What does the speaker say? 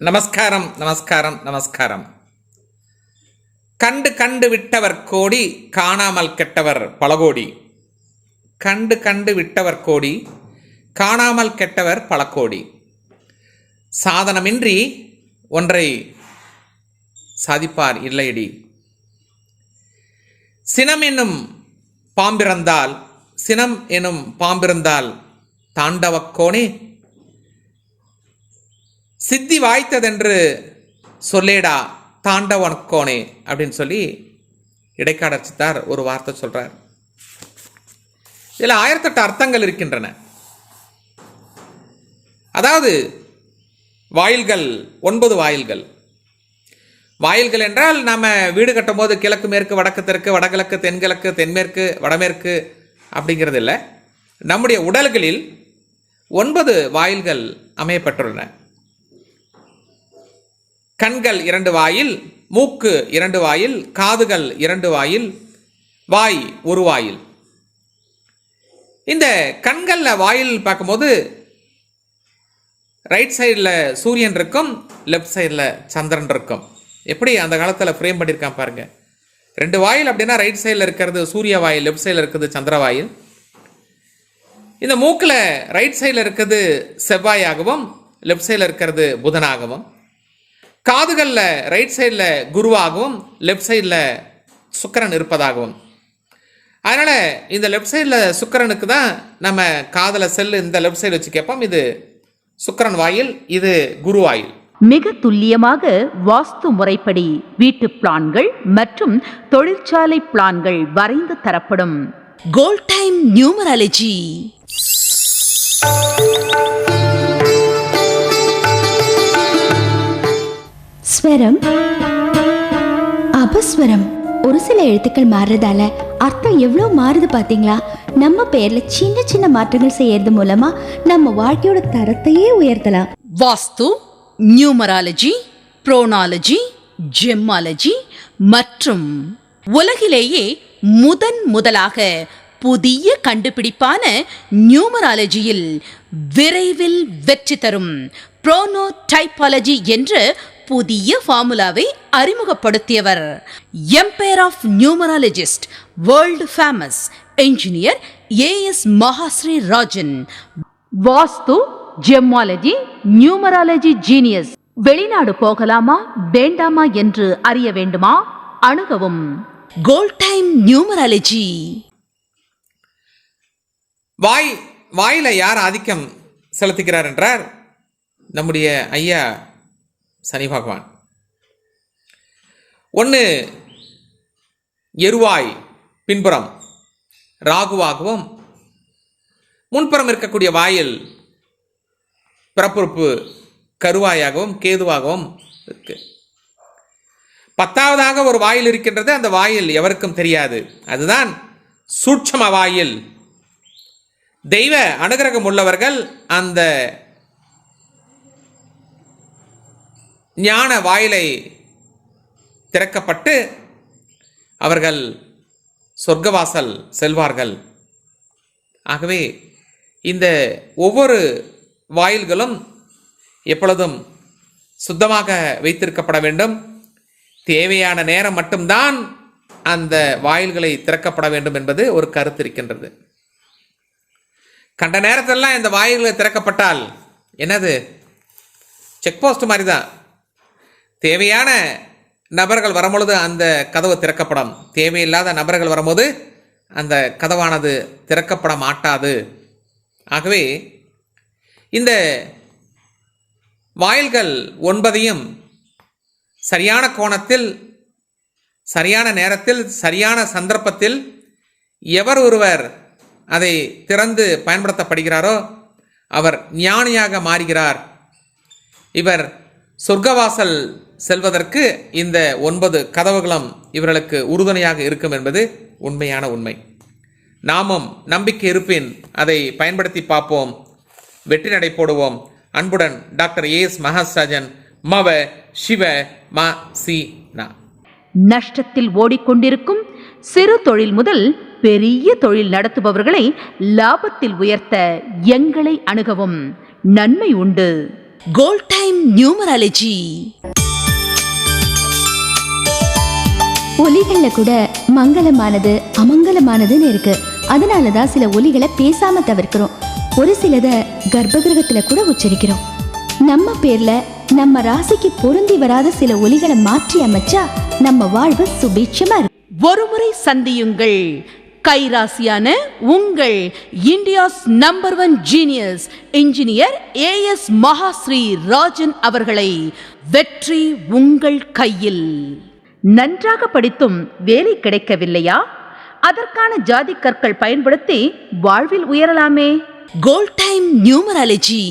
நமஸ்காரம் நமஸ்காரம் நமஸ்காரம். கண்டு கண்டு விட்டவர் கோடி, காணாமல் கெட்டவர் பல கோடி. கண்டு கண்டு விட்டவர் கோடி, காணாமல் கெட்டவர் பல கோடி. சாதனமின்றி ஒன்றை சாதிப்பார் இல்லையடி. சினம் என்னும் பாம்பிறந்தால், சினம் எனும் பாம்பிறந்தால் தாண்டவக்கோனே, சித்தி வாய்த்ததென்று சொல்லேடா தாண்டவக்கோனே அப்படின்னு சொல்லி இடைக்காடர் சித்தார் ஒரு வார்த்தை சொல்றார். இதில் 1008 அர்த்தங்கள் இருக்கின்றன. அதாவது வாயில்கள் 9 வாயில்கள். வாயில்கள் என்றால் நம்ம வீடு கட்டும் போது கிழக்கு மேற்கு வடக்கு தெற்கு வடகிழக்கு தென்கிழக்கு தென்மேற்கு வடமேற்கு அப்படிங்கிறது இல்லை. நம்முடைய உடல்களில் 9 வாயில்கள் அமையப்பட்டுள்ளன. கண்கள் 2 வாயில், மூக்கு 2 வாயில், காதுகள் 2 வாயில், வாய் 1 வாயில். இந்த கண்களில் வாயில் பார்க்கும்போது ரைட் சைடில் சூரியன் இருக்கும், லெஃப்ட் சைடில் சந்திரன் இருக்கும். எப்படி அந்த காலத்தில் ஃப்ரேம் பண்ணியிருக்கான் பாருங்க. 2 வாயில் அப்படின்னா ரைட் சைடில் இருக்கிறது சூரிய வாயில், லெஃப்ட் சைடில் இருக்கிறது சந்திர வாயில். இந்த மூக்கில் ரைட் சைடில் இருக்கிறது செவ்வாயாகவும் லெஃப்ட் சைடில் இருக்கிறது புதனாகவும், காதுகளில் ரைட் சைடில் குருவாகவும் லெஃப்ட் சைடில் சுக்கிரன் இருப்பதாகவும். அதனால் இந்த லெஃப்ட் சைடில் சுக்கிரனுக்கு தான் நம்ம காதில் செல்லு இந்த லெஃப்ட் சைடு வச்சு கேட்போம். இது சுக்கிரன் வாயில், இது குரு வாயில். மிக துல்லியமாக வாஸ்து முறைப்படி வீட்டு பிளான்கள் மற்றும் தொழிற்சாலை பிளான்கள் வரைந்து தரப்படும். Gold time numerology. ஸ்வரம், அபஸ்வரம். ஒரு சில எழுத்துக்கள் மாறுறதால அர்த்தம் எவ்வளோ மாறுது பார்த்தீங்களா? நம்ம பேர்ல சின்ன சின்ன மாற்றங்கள் செய்யறது மூலமா நம்ம வாழ்க்கையோட தரத்தையே உயர்த்தலாம். வாஸ்து, நியூமராலஜி, புரோனாலஜி, ஜெம்மாலஜி மற்றும் உலகிலேயே முதலாக புதிய கண்டுபிடிப்பான நியூமராலஜியில் விரைவில் வெற்றி தரும் புரோனோடைபாலஜி என்ற புதிய ஃபார்முலாவை அறிமுகப்படுத்தியவர் empire of numerologist, world famous engineer AS Mahasri Rajan. Vastu, gemmology, numerology genius. வெளிநாடு போகலாமா வேண்டாமா என்று அறிய வேண்டுமா? அணுகவும் கோல்ட் டைம் நியூமராலஜி. வாயில யார் ஆதிக்கம் செலுத்துகிறார் என்றார் நம்முடைய ஐயா சனி பகவான். ஒன்று எருவாய் பின்புறம் ராகுவாகவும், முன்புறம் இருக்கக்கூடிய வாயில் பிறப்புறுப்பு கருவாயாகவும் கேதுவாகவும் இருக்கு. 10வதாக ஒரு வாயில் இருக்கின்றது. அந்த வாயில் எவருக்கும் தெரியாது. அதுதான் சூட்சம வாயில். தெய்வ அனுகிரகம் உள்ளவர்கள் அந்த ஞான வாயிலை திறக்கப்பட்டு அவர்கள் சொர்க்கவாசல் செல்வார்கள். ஆகவே இந்த ஒவ்வொரு வாயில்களும் எப்பொழுதும் சுத்தமாக வைத்திருக்கப்பட வேண்டும். தேவையான நேரம் மட்டும்தான் அந்த வாயில்களை திறக்கப்பட வேண்டும் என்பது ஒரு கருத்து இருக்கின்றது. கண்ட நேரத்திலெல்லாம் இந்த வாயில்களை திறக்கப்பட்டால் என்னது, செக் போஸ்ட் மாதிரி தான். தேவையான நபர்கள் வரும்பொழுது அந்த கதவு திறக்கப்படும், தேவையில்லாத நபர்கள் வரும்போது அந்த கதவானது திறக்கப்பட மாட்டாது. ஆகவே இந்த வாயில்கள் 9ஐயும் சரியான கோணத்தில், சரியான நேரத்தில், சரியான சந்தர்ப்பத்தில் எவர் ஒருவர் அதை திறந்து பயன்படுத்தப்படுகிறாரோ அவர் ஞானியாக மாறுகிறார். இவர் சொர்க்கவாசல் செல்வதற்கு இந்த 9 கதவுகளும் இவர்களுக்கு உறுதுணையாக இருக்கும் என்பது உண்மையான உண்மை. நாமும் நம்பிக்கை இருப்பின் அதை பயன்படுத்தி பார்ப்போம், வெற்றி நடை போடுவோம். அன்புடன் டாக்டர் ஏஎஸ் மகாஸ்ராஜன், மவ சிவ மா சி நா. நஷ்டத்தில் ஓடிக்கொண்டிருக்கும் சிறு தொழில் முதல் பெரிய தொழில் நடத்துபவர்களை லாபத்தில் உயர்த்த எங்களை அணுகவும். நன்மை உண்டு. Gold time numerology. ஒலிகள்ல கூட மங்களமானது அமங்கலமானதுன்னு இருக்கு. அதனாலதான் சில ஒலிகளை பேசாம தவிர்க்கிறோம். ஒரு சிலதை கர்ப்பகிரகத்துல கூட உச்சரிக்கிறோம். நம்ம பேர்ல நம்ம ராசிக்கு பொருந்தி வராத சில ஒலிகளை மாற்றி அமைச்சா நம்ம வாழ்வு சுபீட்சமா இருக்கும். ஒருமுறை சந்தியுங்கள் கைராசியான உங்கள் India's number 1 genius engineer AS Mahasri Rajan அவர்களை. வெற்றி உங்கள் கையில். நன்றாக படித்தும் வேலை கிடைக்கவில்லையா? அதற்கான ஜாதி கற்கள் பயன்படுத்தி வாழ்வில் உயரலாமே. Gold time numerology.